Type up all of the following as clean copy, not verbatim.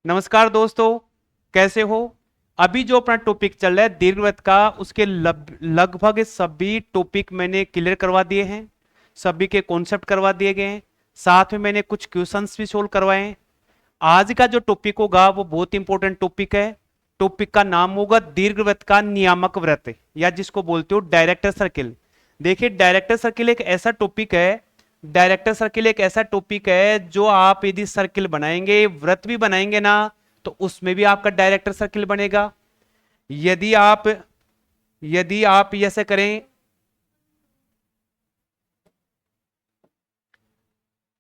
नमस्कार दोस्तों, कैसे हो। अभी जो अपना टॉपिक चल रहा है दीर्घवृत्त का, उसके लगभग सभी टॉपिक मैंने क्लियर करवा दिए हैं। सभी के कॉन्सेप्ट करवा दिए गए हैं। साथ में मैंने कुछ क्वेश्चंस भी सोल्व करवाए हैं। आज का जो टॉपिक होगा वो बहुत इंपॉर्टेंट टॉपिक है। टॉपिक का नाम होगा दीर्घवृत्त का नियामक वृत्त, या जिसको बोलते हो डायरेक्टर सर्किल। देखिए, डायरेक्टर सर्किल एक ऐसा टॉपिक है। डायरेक्टर सर्किल एक ऐसा टॉपिक है जो आप यदि सर्किल बनाएंगे, वृत्त भी बनाएंगे ना, तो उसमें भी आपका डायरेक्टर सर्किल बनेगा। यदि आप यदि आप ऐसे करें,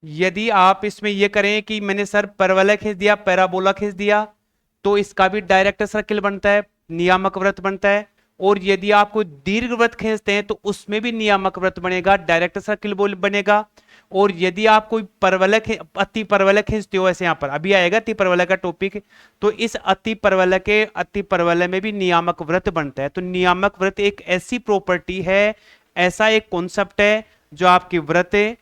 यदि आप इसमें यह करें कि मैंने सर परवलय खींच दिया, पैराबोला खींच दिया, तो इसका भी डायरेक्टर सर्किल बनता है, नियामक वृत्त बनता है। और यदि आप कोई दीर्घवृत्त खींचते हैं तो उसमें भी नियामक वृत्त बनेगा, डायरेक्टर सर्किल बोल बनेगा। और यदि आप कोई परवलय अति परवलय खींचते हो, ऐसे यहां पर अभी आएगा अति परवलय का टॉपिक, तो इस अति परवलय में भी नियामक वृत्त बनता है। तो नियामक वृत्त एक ऐसी प्रॉपर्टी है, ऐसा एक कॉन्सेप्ट है जो आपकी वृत्त,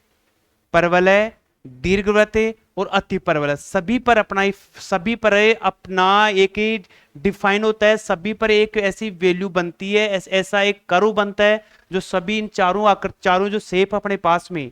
परवलय, दीर्घवृत्त और अति परवलय सभी पर अपना एक ही डिफाइन होता है। सभी पर एक ऐसी वैल्यू बनती है, ऐसा एक कर्व बनता है जो सभी इन चारों जो शेप अपने पास में,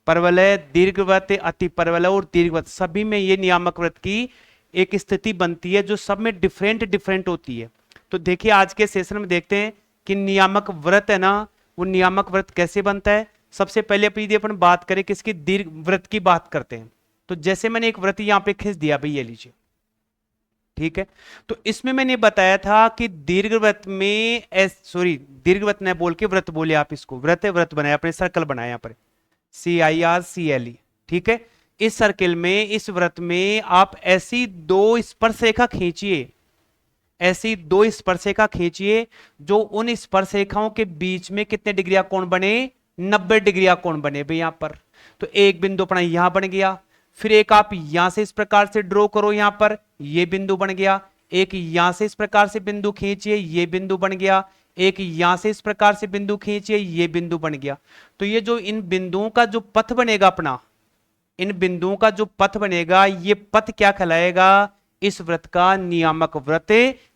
परवलय, दीर्घवृत्त, अति परवलय और दीर्घवृत्त, सभी में ये नियामक वृत्त की एक स्थिति बनती है जो सब में डिफरेंट डिफरेंट होती है। तो देखिए, आज के सेशन में देखते हैं कि नियामक वृत्त है ना, वो नियामक वृत्त कैसे बनता है। सबसे पहले यदि अपन बात करें किसकी, दीर्घ वृत्त की बात करते हैं। तो जैसे मैंने एक वृत्त यहां पे खींच दिया भाई, ये लीजिए, ठीक है। तो इसमें मैंने बताया था कि दीर्घवृत्त में दीर्घवृत्त न बोल के वृत्त बोले आप, इसको वृत्त बनाया, अपने सर्कल बनाया यहां पर, CIRCLE, ठीक है। इस सर्किल में, इस वृत्त में आप ऐसी दो स्पर्शरेखा खींचिए, ऐसी दो स्पर्शरेखा खींचिए जो उन स्पर्शरेखाओं के बीच में कितने डिग्री कोण बने, 90 डिग्री कोण बने भाई यहां पर। तो एक बिंदु अपना यहां बन गया, फिर एक आप यहां से इस प्रकार से ड्रॉ करो, यहां पर ये बिंदु बन गया। एक यहां से इस प्रकार से बिंदु खींचिए, ये बिंदु बन गया। एक यहां से इस प्रकार से बिंदु खींचिए, ये बिंदु बन गया। तो ये जो इन बिंदुओं का जो पथ बनेगा अपना, इन बिंदुओं का जो पथ बनेगा, ये पथ क्या कहलाएगा, इस वृत्त का नियामक वृत्त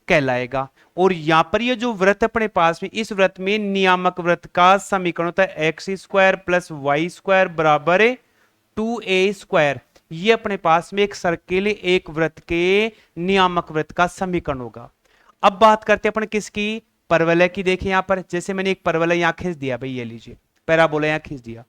कहलाएगा। और यहां पर ये जो वृत्त अपने पास में, इस वृत्त में नियामक वृत्त का समीकरण होता है x square plus y square बराबर 2a²। ये अपने पास में एक सर्किल, एक वृत्त के नियामक वृत्त का समीकरण होगा। अब बात करते हैं अपन किसकी, परवलय की। देखिए यहां पर जैसे मैंने एक परवलय यहां खींच दिया भाई, ये लीजिए पैराबोला यहां खींच दिया।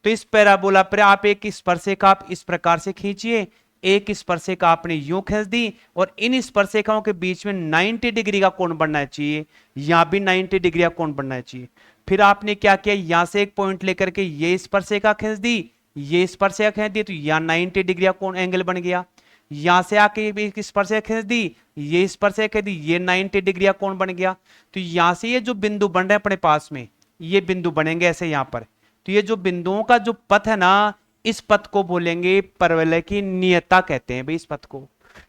तो इस पैराबोला पर आप एक स्पर्शरेखा आप इस प्रकार से खींचिए, एक स्पर्शरेखा आपने यूं खींच दी, और इन स्पर्शरेखाओं के बीच में 90 डिग्री का कोण बनना चाहिए, यहां भी 90 डिग्री का कोण बनना चाहिए। फिर आपने क्या किया, यहां से एक पॉइंट लेकर के ये स्पर्शरेखा खींच दी, ये स्पर्शरेखा खींच दी, तो यहां 90 डिग्री का कोण एंगल बन गया। यहां से आके एक स्पर्शरेखा खींच दी, ये स्पर्शरेखा दी, ये 90 डिग्री का कोण बन गया। तो यहां से ये जो बिंदु बन रहे हैं अपने पास में, ये बिंदु बनेंगे ऐसे यहां पर। तो ये जो बिंदुओं का जो पथ है ना, इस पथ को बोलेंगे परवलय की नियता कहते हैं भाई, इस पथ को।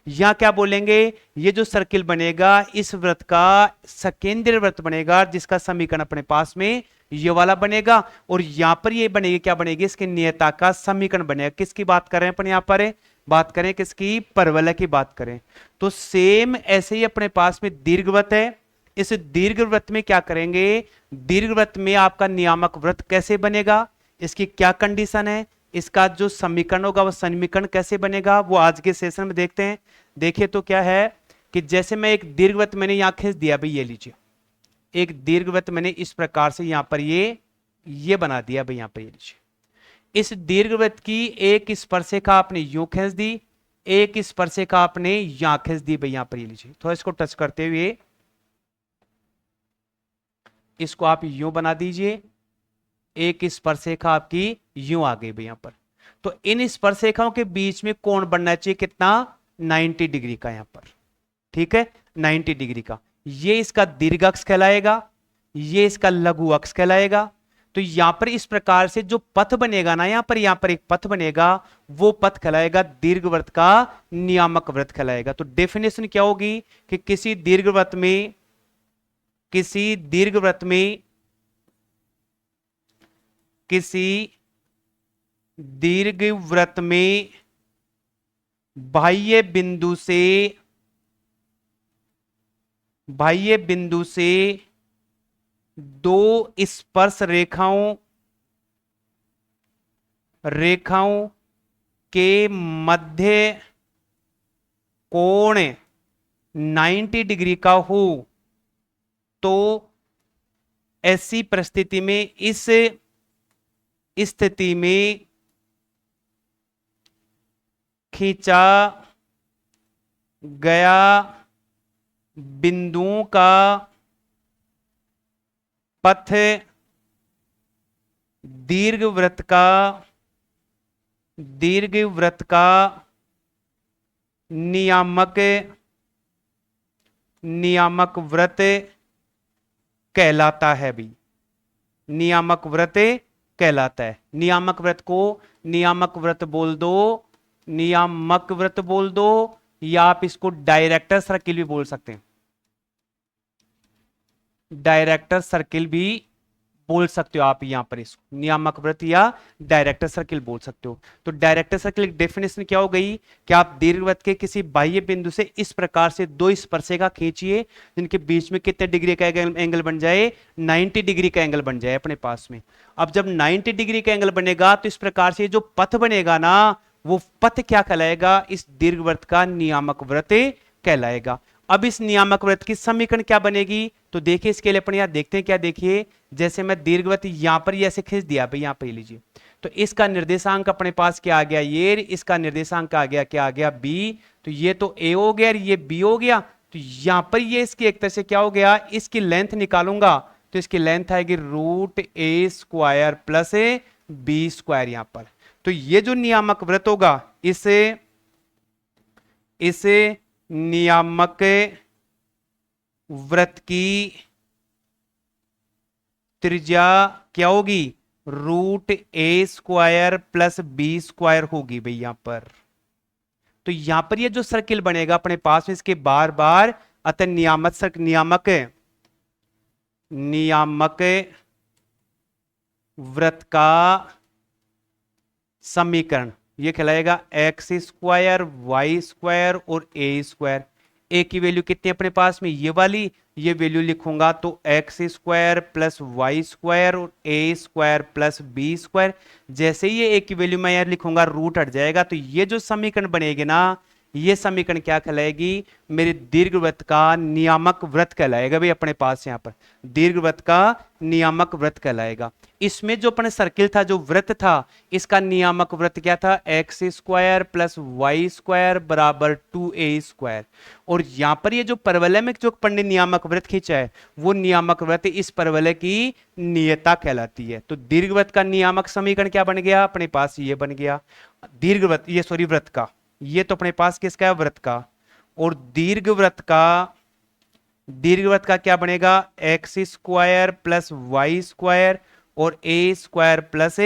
यहां क्या बोलेंगे, ये जो सर्किल बनेगा इस वृत्त का सकेंद्रीय वृत्त बनेगा, जिसका समीकरण अपने पास में ये वाला बनेगा। और यहां पर ये बनेगी, क्या बनेगी, इसकी नियता का समीकरण बनेगा। किसकी बात कर रहे हैं अपन यहां पर, बात करें किसकी, परवलय की बात करें। तो सेम ऐसे ही अपने पास में दीर्घवृत्त है। इस दीर्घवृत्त में क्या करेंगे, दीर्घवृत्त में आपका नियामक वृत्त कैसे बनेगा, इसकी क्या कंडीशन है, इसका जो समीकरण होगा वो समीकरण कैसे बनेगा, वो आज के सेशन में देखते हैं। देखिए तो क्या है कि जैसे मैं एक दीर्घवृत्त मैंने यहां खींच दिया भाई, ये लीजिए एक दीर्घवृत्त मैंने इस प्रकार से यहां पर ये बना दिया भाई, यहां पर ये लीजिए। इस दीर्घवृत्त की एक स्पर्शरेखा आपने यूं खींच दी, एक स्पर्शरेखा आपने यहां खींच दी भाई, यहां पर ये लीजिए। थोड़ा इसको टच करते हुए इसको आप यूं बना दीजिए, एक स्पर्शरेखा आपकी यूं आ गई भाई यहां पर। तो इन स्पर्शरेखाओं के बीच में कोण बनना चाहिए कितना, 90 डिग्री का यहां पर, ठीक है, 90 डिग्री का। ये इसका दीर्घ अक्ष कहलाएगा, ये इसका लघु अक्ष कहलाएगा। तो यहां पर इस प्रकार से जो पथ बनेगा ना, यहां पर एक पथ बनेगा, वो पथ कहलाएगा दीर्घवृत्त का नियामक वृत्त कहलाएगा। तो डेफिनेशन क्या होगी कि किसी दीर्घवृत्त में किसी दीर्घवृत्त में बाह्य बिंदु से दो स्पर्श रेखाओं के मध्य कोण 90 डिग्री का हो तो ऐसी परिस्थिति में, इस स्थिति में खींचा गया बिंदुओं का पथ दीर्घवृत्त का नियामक वृत्त कहलाता है भी। नियामक वृत्त कहलाता है। नियामक वृत्त को नियामक वृत्त बोल दो, या आप इसको डायरेक्टर सर्किल भी बोल सकते हैं। डायरेक्टर सर्किल भी बोल सकते हो आप, यहां पर इसको नियामक वृत्त या डायरेक्टर सर्किल बोल सकते हो। तो डायरेक्टर सर्किल की डेफिनेशन क्या हो गई कि आप दीर्घवृत्त के किसी बाह्य बिंदु से इस प्रकार से दो स्पर्शिका खींचिए जिनके बीच में कितने डिग्री का एंगल बन जाए, 90 डिग्री का एंगल बन जाए अपने पास में। अब जब 90 डिग्री का एंगल बनेगा तो इस प्रकार से जो पथ बनेगा ना, वो पथ क्या कहलाएगा, इस दीर्घवृत्त का नियामक वृत्त कहलाएगा। अब इस नियामक वृत्त की समीकरण क्या बनेगी, तो देखिए इसके लिए अपन यहां देखते हैं क्या। देखिए जैसे मैं दीर्घवृत्त यहां पर ऐसे खींच दिया भाई, यहां पर लीजिए, तो इसका निर्देशांक अपने पास क्या आ गया, ये। इसका निर्देशांक आ गया क्या, आ गया बी। तो ये तो ए हो गया और ये बी हो गया। तो यहां पर ये इसकी एक तरह से क्या हो गया, इसकी लेंथ निकालूंगा तो इसकी लेंथ आएगी √a² प्लस b² यहां पर। तो ये जो नियामक वृत्त होगा, इस नियामक वृत्त की त्रिज्या क्या होगी, √a² प्लस b² होगी भाई यहां पर। तो यहां पर ये जो सर्किल बनेगा अपने पास में, इसके बार बार अतः नियामक वृत्त का समीकरण ये कहलाएगा x², y² और a²। a की वैल्यू कितनी अपने पास में, ये वाली, ये वैल्यू लिखूंगा तो x² प्लस y² और a² प्लस b²। जैसे ही ये a की वैल्यू मैं यार लिखूंगा, रूट हट जाएगा। तो ये जो समीकरण बनेगी ना, ये समीकरण क्या कहलाएगी, मेरे दीर्घवृत्त का नियामक वृत्त कहलाएगा भाई अपने पास। यहां पर दीर्घवृत्त का नियामक वृत्त कहलाएगा। इसमें जो अपने सर्किल था, जो वृत्त था, इसका नियामक वृत्त क्या था, x² प्लस y² बराबर 2a²। और यहां पर ये जो परवलय में जो अपन ने नियामक वृत्त खींचा है, वो नियामक वृत्त इस परवलय की नियता कहलाती है। तो दीर्घवृत्त का नियामक समीकरण क्या बन गया अपने पास, ये बन गया दीर्घवृत्त, ये सॉरी वृत्त का, ये तो अपने पास किसका है, वृत्त का। और दीर्घवृत्त का क्या बनेगा, x² प्लस y² और a² प्लस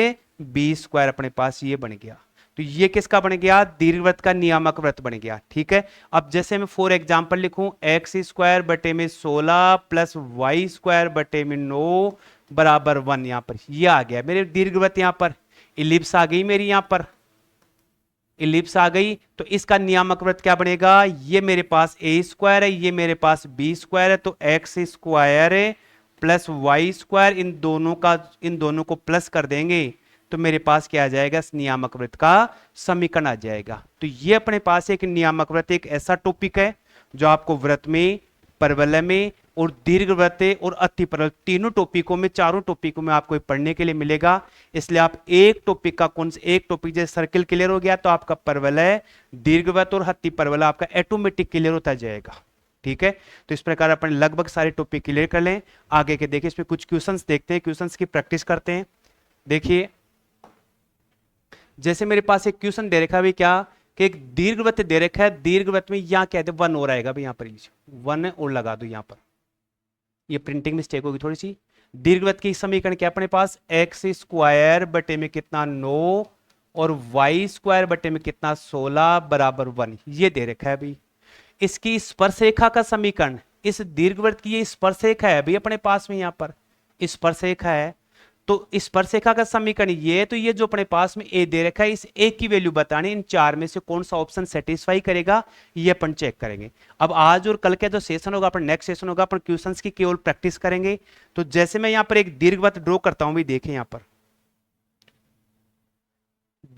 b² अपने पास ये बन गया। तो ये किसका बन गया, दीर्घवृत्त का नियामक वृत्त बन गया। ठीक है, अब जैसे मैं फॉर एग्जांपल लिखूं, x² बटे में 16 प्लस y² बटे में 9 बराबर 1, यहां पर ये आ गया मेरे दीर्घवृत्त। यहां पर इलिप्स आ गई मेरी, यहां पर इलिप्स आ गई। तो इसका नियामक वृत्त क्या बनेगा, ये मेरे पास a² है, ये मेरे पास b² है। तो x² प्लस y², इन दोनों को प्लस कर देंगे तो मेरे पास क्या आ जाएगा, नियामक वृत्त का समीकरण आ जाएगा। तो ये अपने पास एक नियामक वृत्त एक ऐसा टॉपिक है जो आपको वृत्त में, परवलय में और दीर्घवृत्त और अतिपरवलय तीनों टॉपिकों में, चारों टॉपिकों में आपको पढ़ने के लिए मिलेगा। इसलिए आप एक टॉपिक का एक टॉपिक जैसे सर्किल क्लियर हो गया तो आपका परवलय, दीर्घवृत्त और अतिपरवलय आपका ऑटोमेटिक क्लियर होता जाएगा। ठीक है, तो इस प्रकार अपन लगभग सारे टॉपिक क्लियर कर लें। आगे के देखिए इसमें कुछ क्वेश्चंस देखते हैं, क्वेश्चंस की प्रैक्टिस करते हैं। देखिए जैसे मेरे पास एक क्वेश्चन दे रखा है क्या, कि एक दीर्घवृत्त दे रखा है, दीर्घवृत्त में यहां कहते हैं 1 और आएगा भाई, यहां पर 1 और लगा दो, यहां पर ये प्रिंटिंग मिस्टेक होगी थोड़ी सी। दीर्घवृत्त की समीकरण क्या अपने पास, x² बटे में कितना 9 और y² बटे में कितना 16 बराबर 1, ये दे रखा है भाई। इसकी स्पर्शरेखा का समीकरण, इस दीर्घवृत्त की ये स्पर्शरेखा है भाई अपने पास में, यहां पर स्पर्शरेखा है। तो स्पर्शरेखा का समीकरण ये है, तो ये जो अपने पास में ए दे रखा है, इस ए की वैल्यू बतानी, इन चार में से कौन सा ऑप्शन सेटिस्फाई करेगा ये अपन चेक करेंगे। अब आज और कल का जो सेशन होगा, अपन नेक्स्ट सेशन होगा, अपन क्वेश्चंस की केवल प्रैक्टिस करेंगे। तो जैसे मैं यहां पर एक दीर्घवृत्त ड्रॉ करता हूं, भी देखें यहां पर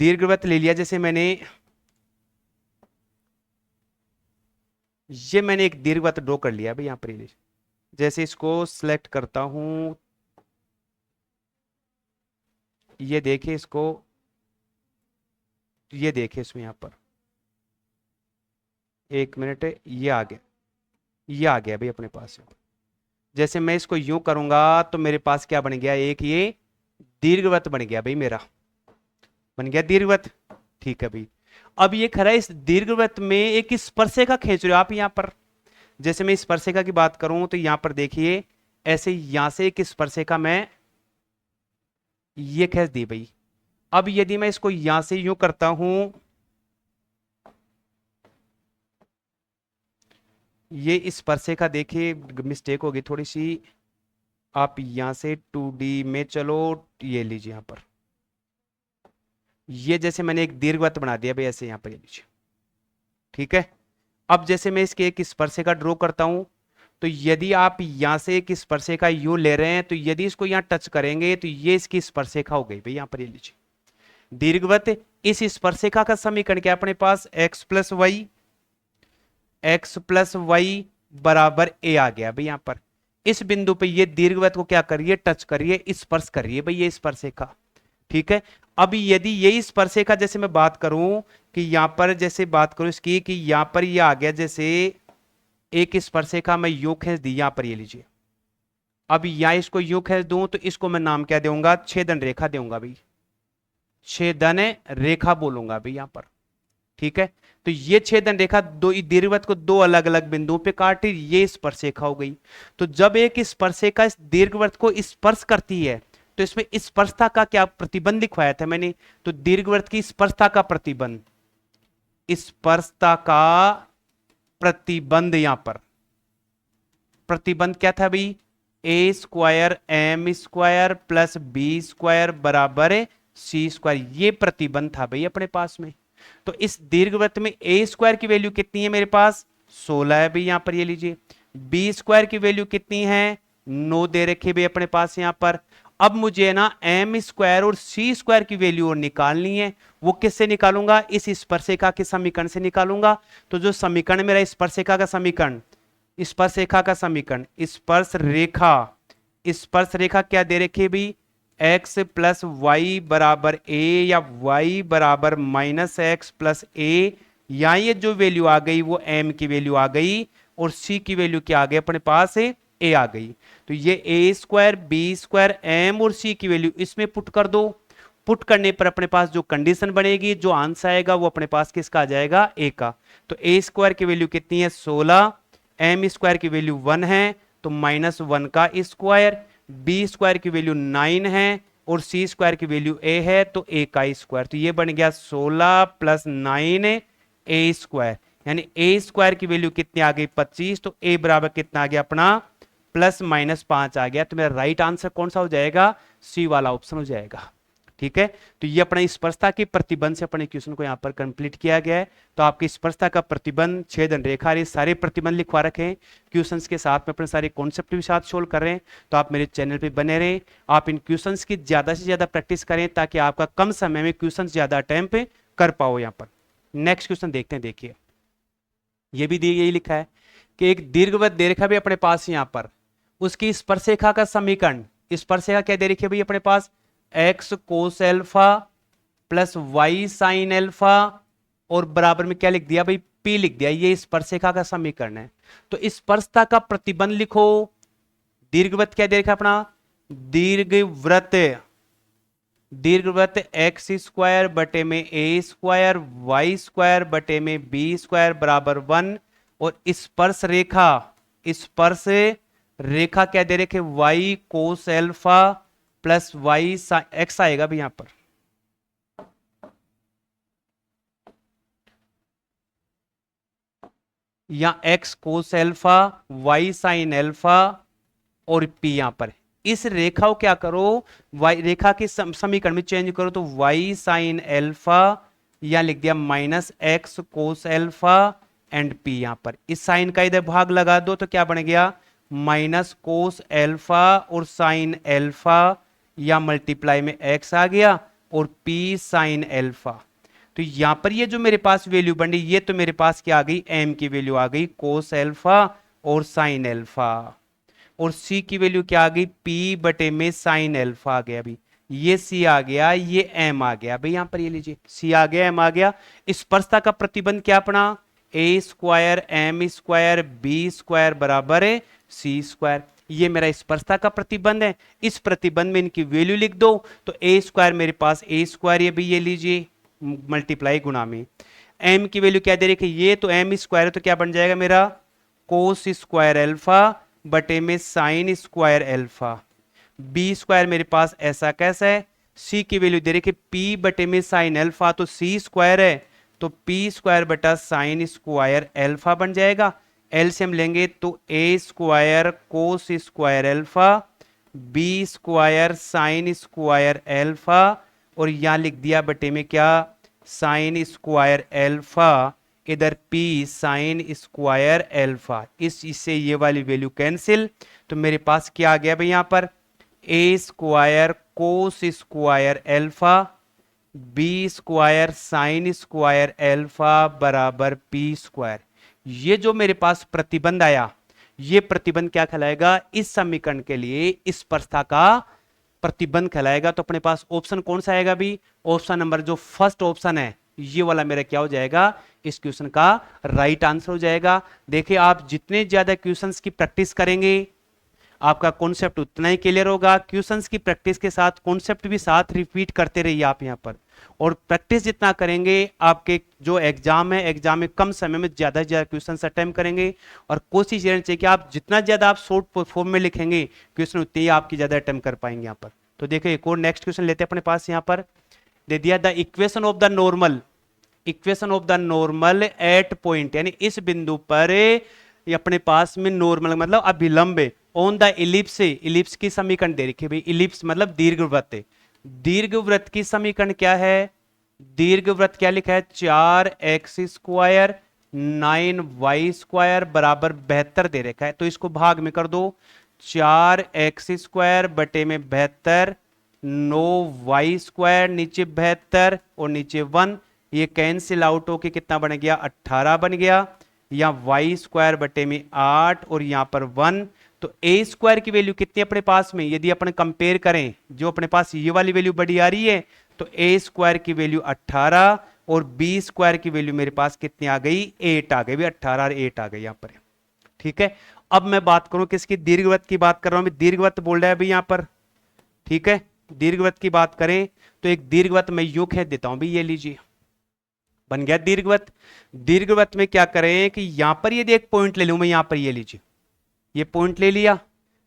दीर्घवृत्त ले लिया, जैसे मैंने एक दीर्घवृत्त ड्रॉ कर लिया भाई यहां पर, जैसे इसको सिलेक्ट करता हूं, ये देखिए इसको, ये देखिए इसमें यहां पर, एक मिनट, ये आ गया, ये आ गया भाई अपने पास। जैसे मैं इसको यूं करूंगा तो मेरे पास क्या बन गया, एक ये दीर्घवृत्त बन गया भाई, मेरा बन गया दीर्घवृत्त। ठीक है भाई, अब ये खरा इस दीर्घवृत्त में एक स्पर्शरेखा खींच रहे हो आप यहां पर। जैसे मैं स्पर्शरेखा की बात करूं तो यहां पर देखिए, ऐसे यहां से एक स्पर्शरेखा मैं ये खींच दी भाई। अब यदि मैं इसको यहां से यूं करता हूं, ये स्पर्शरेखा देखिए, मिस्टेक होगी थोड़ी सी, आप यहां से 2D में चलो, ये लीजिए यहां पर, ये जैसे मैंने एक दीर्घवृत्त बना दिया भाई ऐसे यहां पर, ये लीजिए। ठीक है, अब जैसे मैं इसके एक स्पर्शरेखा ड्रॉ करता हूं, तो यदि आप यहां से एक स्पर्शरेखा यू ले रहे हैं, तो यदि इसको यहां टच करेंगे तो ये इसकी स्पर्शरेखा हो गई भाई यहां पर, ये लीजिए दीर्घवृत्त। इस स्पर्शरेखा का समीकरण क्या है अपने पास, एक्स प्लस वाई बराबर ए आ गया भाई यहां पर। इस बिंदु पे ये दीर्घवृत्त को क्या करिए, टच करिए, स्पर्श करिए भाई ये स्पर्शरेखा। ठीक है, अब यदि यही स्पर्शरेखा, जैसे मैं बात करूं कि यहां पर, जैसे बात करूं इसकी कि यहां पर ये आ गया, जैसे एक स्पर्शरेखा मैं यूं खींच दी यहां पर, ये लीजिए। अब यहां इसको यूं खींच दूं तो इसको मैं नाम क्या दूंगा, छेदन रेखा दूंगा भाई, छेदन रेखा बोलूंगा भाई यहां पर। ठीक है, तो ये छेदन रेखा दो दीर्घवृत्त को दो अलग अलग बिंदुओं पे काटी, ये स्पर्शरेखा हो गई। तो जब एक स्पर्शरेखा इस दीर्घवृत्त को स्पर्श करती है, तो इसमें स्पर्शता का क्या प्रतिबंध लिखवाया था मैंने, तो दीर्घवृत्त की स्पर्शता का प्रतिबंध, स्पर्शता का प्रतिबंध, यहां पर प्रतिबंध क्या था भाई, a square m square plus b square बराबर सी स्क्वायर, ये प्रतिबंध था भाई अपने पास में। तो इस दीर्घवृत्त में ए स्क्वायर की वैल्यू कितनी है मेरे पास, 16 है भाई यहां पर, ये लीजिए। बी स्क्वायर की वैल्यू कितनी है, 9 दे रखी भाई अपने पास यहां पर। अब मुझे ना एम स्क्वायर और सी स्क्वायर की वैल्यू और निकालनी है, वो किससे निकालूंगा, इस स्पर्शरेखा के समीकरण से निकालूंगा। तो जो समीकरण मेरा स्पर्शरेखा का समीकरण, स्पर्शरेखा का समीकरण, स्पर्श रेखा क्या दे रखी है एक्स प्लस वाई बराबर ए, या वाई बराबर माइनस एक्स प्लस ए, या ये जो वैल्यू आ गई वो एम की वैल्यू आ गई, और सी की वैल्यू क्या आ गई अपने पास, ए आ गई। तो ये ए स्क्वायर बी स्क्वायर एम और सी की वैल्यू इसमें पुट कर दो। पुट करने पर अपने पास जो कंडीशन बनेगी, जो आंसर आएगा वो अपने पास किसका आ जाएगा, ए का। तो ए स्क्वायर की वैल्यू कितनी है, 16, एम स्क्वायर की वैल्यू 1 है, तो -1 का स्क्वायर, बी स्क्वायर की वैल्यू 9 है, और सी स्क्वायर की वैल्यू ए है, तो ए का स्क्वायर। तो ये बन गया 16 प्लस 9 ए स्क्वायर, यानी ए स्क्वायर की वैल्यू कितनी आ गई, 25। तो ए बराबर कितना आ गया अपना, +-5 आ गया। तो मेरा राइट आंसर कौन सा हो जाएगा, सी वाला ऑप्शन हो जाएगा। ठीक है, तो ये अपना स्पर्शता के प्रतिबंध से अपने क्वेश्चन को यहां पर कंप्लीट किया गया है। तो आपकी स्पर्शता का प्रतिबंध, छेदन रेखा, ये सारे प्रतिबंध लिखवा रखे हैं क्वेश्चंस के साथ में, अपने सारे कॉन्सेप्ट भी साथ सोल्व कर रहे हैं। तो आप मेरे चैनल पे बने रहें, आप इन क्वेश्चंस की ज्यादा से ज्यादा प्रैक्टिस करें, ताकि आपका कम समय में क्वेश्चन ज्यादा अटेम्प्ट कर पाओ। यहाँ पर नेक्स्ट क्वेश्चन देखते हैं, देखिए ये भी यही लिखा है कि एक दीर्घवृत्त दे रखा है अपने पास यहाँ पर, उसकी स्पर्शरेखा का समीकरण, स्पर्शरेखा क्या दे रखी है भाई अपने पास, x cos alpha plus y sine alpha, और बराबर में क्या लिख दिया भाई, पी लिख दिया। ये स्पर्शरेखा का समीकरण है। तो स्पर्शता का प्रतिबंध लिखो, दीर्घवृत्त क्या दे रखा है अपना, दीर्घवृत्त एक्स स्क्वायर बटे में ए स्क्वायर वाई स्क्वायर बटे में बी स्क्वायर बराबर 1, और स्पर्श रेखा क्या दे रखे, y cos alpha plus y x आएगा भी यहां पर, या x cos alpha y sine alpha और पी यहां पर, इस रेखा को क्या करो, y रेखा के समीकरण में चेंज करो, तो y साइन एल्फा, या लिख दिया minus x cos alpha and p। यहां पर इस साइन का इधर भाग लगा दो तो क्या बन गया, माइनस कोस एल्फा और साइन एल्फा, या मल्टीप्लाई में x आ गया और p साइन एल्फा। तो यहां पर ये जो मेरे पास वैल्यू बन रही, ये तो मेरे पास क्या आ गई, m की वैल्यू आ गई कोस एल्फा और साइन एल्फा, और c की वैल्यू क्या आ गई, p बटे में साइन एल्फा आ गया। अभी ये c आ गया, ये m आ गया। भाई यहां पर ये लीजिए c आ गया, m आ गया। स्पर्शता का प्रतिबंध क्या अपना, a square m square b square बराबर है c स्क्वायर। ये मेरा स्पर्शता का प्रतिबंध है। इस प्रतिबंध में इनकी वैल्यू लिख दो, तो a स्क्वायर मेरे पास a स्क्वायर, ये भी ये लीजिए मल्टीप्लाई गुणा में m की वैल्यू क्या दे रही है, ये तो m स्क्वायर है, तो क्या बन जाएगा मेरा कोस स्क्वायर एल्फा बटे में sine square alpha. B square मेरे पास ऐसा कैसा है, सी की वैल्यू दे रही है p बटे में साइन एल्फा, तो सी स्क्वायर है, तो p स्क्वायर बटा साइन स्क्वायर एल्फा बन जाएगा। एलसीएम लेंगे तो a square cos square alpha, b square sine square alpha, और यहां लिख दिया बटे में क्या, साइन स्क्वायर एल्फा, इधर p साइन स्क्वायर एल्फा। इससे ये वाली वैल्यू कैंसिल, तो मेरे पास क्या आ गया भाई यहां पर, a square cos square alpha, b square sine square alpha बराबर p स्क्वायर। ये जो मेरे पास प्रतिबंध आया, ये प्रतिबंध क्या कहलाएगा, इस समीकरण के लिए स्पर्शता का प्रतिबंध कहलाएगा। तो अपने पास ऑप्शन कौन सा आएगा भी, ऑप्शन नंबर जो फर्स्ट ऑप्शन है, ये वाला मेरा क्या हो जाएगा, इस क्वेश्चन का राइट आंसर हो जाएगा। देखिए आप जितने ज्यादा क्वेश्चंस की प्रैक्टिस करेंगे, आपका कॉन्सेप्ट उतना ही क्लियर होगा। क्वेश्चंस की प्रैक्टिस के साथ कॉन्सेप्ट भी साथ रिपीट करते रहिए आप यहाँ पर, और प्रैक्टिस जितना करेंगे, आपके जो एग्जाम है, एग्जाम में कम समय में ज्यादा से ज्यादा क्वेश्चन अटेम्प्ट करेंगे। और कोशिश ये रहनी चाहिए कि आप जितना ज्यादा आप शॉर्ट फॉर्म में लिखेंगे क्वेश्चन, उतने ही आपकी ज्यादा अटेम्प्ट कर पाएंगे यहाँ पर। तो देखिए एक और नेक्स्ट क्वेश्चन लेते हैं अपने पास, यहाँ पर दे दिया the equation of the normal, equation of the normal at point, यानी इस बिंदु पर ये अपने पास में नॉर्मल मतलब अभिलंब है, ऑन द इलिप्स, इलिप्स की समीकरण दे रखी है भाई, इलिप्स मतलब दीर्घवृत्त है। दीर्घवृत्त की समीकरण क्या है, दीर्घवृत्त क्या लिखा है, 4x स्क्वायर 9y स्क्वायर बराबर 72 दे रखा है। तो इसको भाग में कर दो, 4x स्क्वायर बटे में 72, 9y स्क्वायर नीचे 72 और नीचे 1, ये कैंसिल आउट होके कितना बन गया, 18 बन गया। या y स्क्वायर बटे में 8 और यहां पर 1, तो a स्क्वायर की वैल्यू कितनी अपने पास में, यदि अपन कंपेयर करें, जो अपने पास ये वाली वैल्यू बड़ी आ रही है, तो a स्क्वायर की वैल्यू 18 और b स्क्वायर की वैल्यू मेरे पास कितनी आ गई, 8 आ गई, 18 और 8 आ गई यहां पर। ठीक है, अब मैं बात करूं किसकी, दीर्घवृत्त की बात कर रहा हूं, दीर्घवृत्त बोल रहा है अभी यहां पर। ठीक है, दीर्घवृत्त की बात करें तो एक दीर्घवृत्त मैं यूं कह देता हूं भी, ये लीजिए बन गया दीर्घवृत्त। दीर्घवृत्त में क्या करें कि यहां पर यदि एक पॉइंट ले लूं मैं, यहां पर ये लीजिए, ये पॉइंट ले लिया।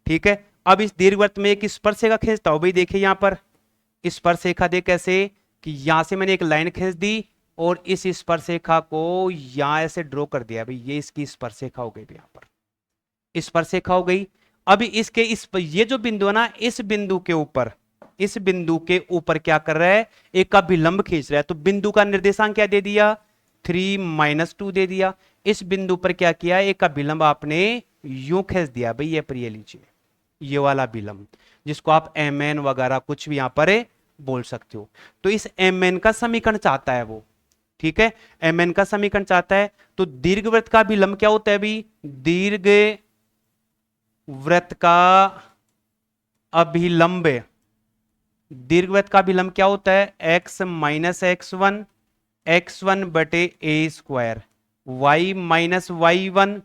ठीक है, अब इस दीर्घवृत्त में एक स्पर्शरेखा खींचता हूं भाई, देखिए यहां पर स्पर्शरेखा दे कैसे, कि यहां से मैंने एक लाइन खींच दी और इस स्पर्शरेखा को यहां ऐसे ड्रॉ कर दिया भाई, ये इसकी स्पर्शरेखा हो गई यहां पर स्पर्शरेखा हो गई। अभी इसके ये जो बिंदु है ना, इस बिंदु के ऊपर, इस बिंदु के ऊपर क्या कर रहा है, एक अभिलंब खींच रहा है। तो बिंदु का निर्देशांक क्या दे दिया, 3-2 दे दिया। इस बिंदु पर क्या किया, एक अभिलंब आपने यूं खींच दिया भाई, ये पर ये लीजिए, ये वाला अभिलंब, जिसको आप mn वगैरह कुछ भी यहां पर बोल सकते हो। तो इस mn का समीकरण चाहता है वो, ठीक है, mn का समीकरण चाहता है। तो दीर्घवृत्त का अभिलंब क्या होता है भाई, दीर्घवृत्त का अभिलंब, दीर्घवृत्त का अभिलंब क्या होता है, x माइनस x1, x1 बटे a square, y minus y1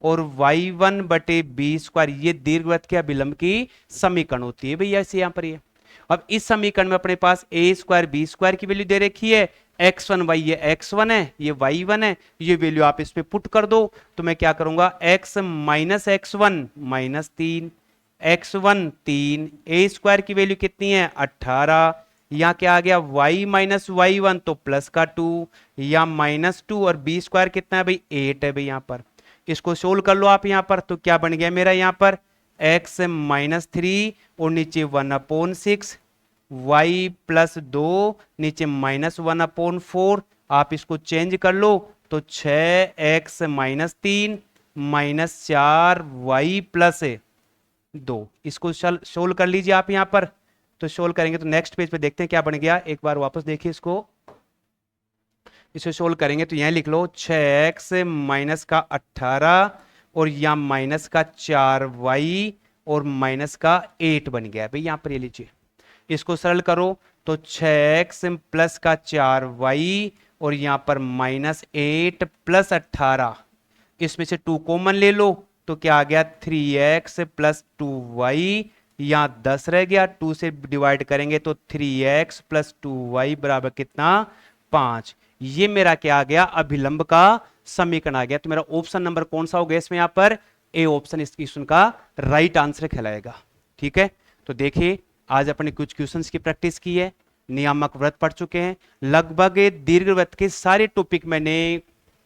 और y1 बटे बी स्क्वायर। ये दीर्घवृत्त के अभिलंब की समीकरण होती है भैया ऐसे यहां पर ये। अब इस समीकरण में अपने पास a स्क्वायर बी स्क्वायर की वैल्यू दे रखी है, x1 y ये x1 है, ये y1 है, ये वैल्यू आप इस पे पुट कर दो। तो मैं क्या करूंगा, x minus x1 minus 3, x1 3, a square की वैल्यू कितनी है 18, यहां क्या आ गया y माइनस y1 तो प्लस का 2 या -2, और b स्क्वायर कितना है भाई 8 है भाई। यहां पर इसको सोल्व कर लो आप यहां पर, तो क्या बन गया मेरा यहां पर x माइनस 3 और नीचे 1/6 y प्लस 2 नीचे -1/4। आप इसको चेंज कर लो तो 6x minus 3 minus 4y plus 2। इसको सोल्व कर लीजिए आप यहां पर। तो सोल्व करेंगे तो नेक्स्ट पेज पे देखते हैं क्या बन गया। एक बार वापस देखिए इसको, इसे सोल्व करेंगे तो यहां लिख लो 6x माइनस का 18 और यहां माइनस का 4y और माइनस का 8 बन गया भाई। यहां पर ये लीजिए, इसको सरल करो तो 6x प्लस का 4y और यहां पर -8 प्लस 18, इसमें से 2 कॉमन ले लो तो क्या आ गया 3x प्लस 2y। यहां 10 रह गया, 2 से डिवाइड करेंगे तो 3x प्लस 2y बराबर कितना 5। ये मेरा क्या आ गया, अभिलंब का समीकरण आ गया। तो मेरा ऑप्शन नंबर कौन सा हो गया इसमें, यहां पर ए ऑप्शन इस क्वेश्चन का राइट आंसर कहलाएगा। ठीक है, तो देखिए आज अपने कुछ क्वेश्चंस की प्रैक्टिस की है, नियामक व्रत पढ़ चुके हैं, लगभग दीर्घवृत्त के सारे टॉपिक मैंने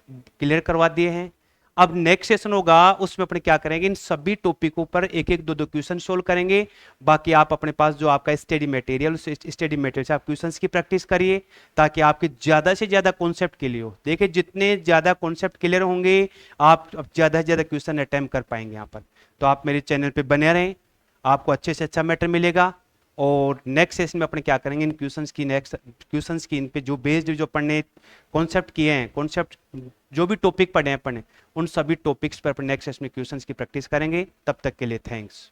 क्लियर करवा दिए हैं। अब नेक्स्ट सेशन होगा उसमें अपने क्या करेंगे, इन सभी टॉपिकों पर एक एक दो क्वेश्चन सोल्व करेंगे। बाकी आप अपने पास जो आपका स्टडी मटेरियल, उस स्टडी मटेरियल से आप क्वेश्चंस की प्रैक्टिस करिए ताकि आपके ज्यादा से ज्यादा कॉन्सेप्ट क्लियर हो। देखिए जितने ज्यादा कॉन्सेप्ट क्लियर होंगे आप ज्यादा से ज्यादा क्वेश्चन अटेम्प्ट कर पाएंगे यहाँ पर। तो आप मेरे चैनल पर बने रहें, आपको अच्छे से अच्छा मैटर मिलेगा। और नेक्स्ट सेशन में अपने क्या करेंगे, इन क्वेश्चंस की इन पे जो बेस्ड जो पढ़ने कॉन्सेप्ट किए हैं, कॉन्सेप्ट जो भी टॉपिक पढ़े हैं उन सभी टॉपिक्स पर अपने नेक्स्ट सेशन में क्वेश्चंस की प्रैक्टिस करेंगे। तब तक के लिए थैंक्स।